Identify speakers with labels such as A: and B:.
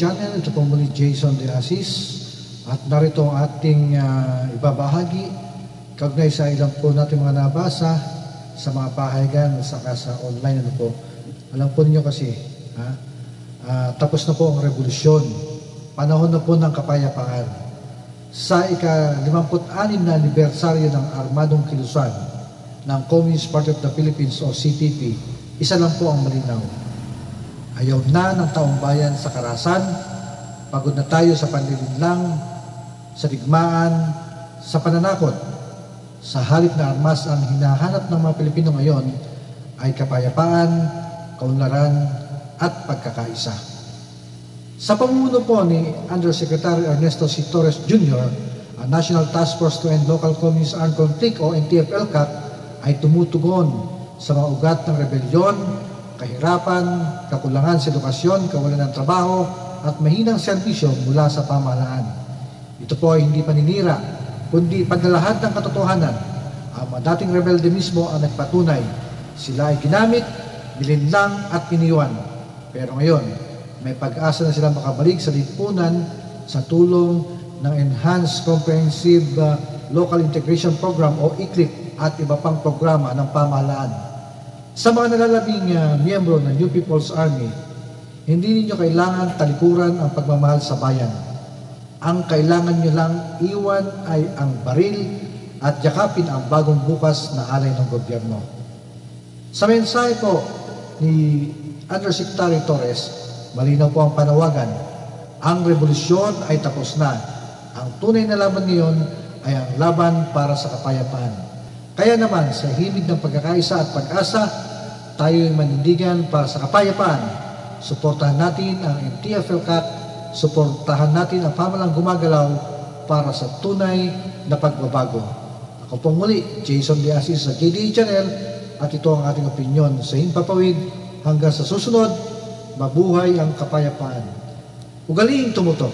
A: Channel. Ito po muli Jason De Asis at narito ang ating ibabahagi kaugnay sa ilang po natin mga nabasa sa mga pahayagan saka sa online. Ano po, alam po ninyo kasi tapos na po ang revolusyon, panahon na po ng kapayapaan. Sa ika-56 na anibersaryo ng Armadong Kilusan ng Communist Party of the Philippines o CPP, isa lang po ang malinaw. Ayaw na ng taong bayan sa karahasan, pagod na tayo sa panlilinlang, sa digmaan, sa pananakot. Sa halip na armas ang hinahanap ng mga Pilipino ngayon ay kapayapaan, kaunlaran at pagkakaisa. Sa pamumuno po ni Undersecretary Ernesto C. Torres Jr., ang National Task Force to End Local Communist Armed Conflict o NTF-ELCAC ay tumutugon sa mga ugat ng rebelyon, kahirapan, kakulangan sa edukasyon, kawalan ng trabaho at mahinang serbisyo mula sa pamahalaan. Ito po ay hindi paninira, kundi paglalahad ng katotohanan. Ang mga dating rebelde mismo ang nagpatunay. Sila ay ginamit, nilinlang at iniwan. Pero ngayon, may pag-asa na sila makabalik sa lipunan sa tulong ng Enhanced Comprehensive Local Integration Program o ICLIP at iba pang programa ng pamahalaan. Sa mga nalalabing miyembro ng New People's Army, hindi ninyo kailangan talikuran ang pagmamahal sa bayan. Ang kailangan nyo lang iwan ay ang baril at yakapin ang bagong bukas na alay ng gobyerno. Sa mensahe po ni Undersecretary Torres, malinaw po ang panawagan. Ang revolusyon ay tapos na. Ang tunay na laban ngayon ay ang laban para sa kapayapaan. Kaya naman, sa himig ng pagkakaisa at pag-asa, tayo ay manindigan para sa kapayapaan. Suportahan natin ang NTF-ELCAC, suportahan natin ang pamahalang gumagalaw para sa tunay na pagbabago. Ako pong muli, Jason De Asis sa JDE Channel, at ito ang ating opinyon sa himpapawid. Hanggang sa susunod, mabuhay ang kapayapaan. Ugaliing tumutok.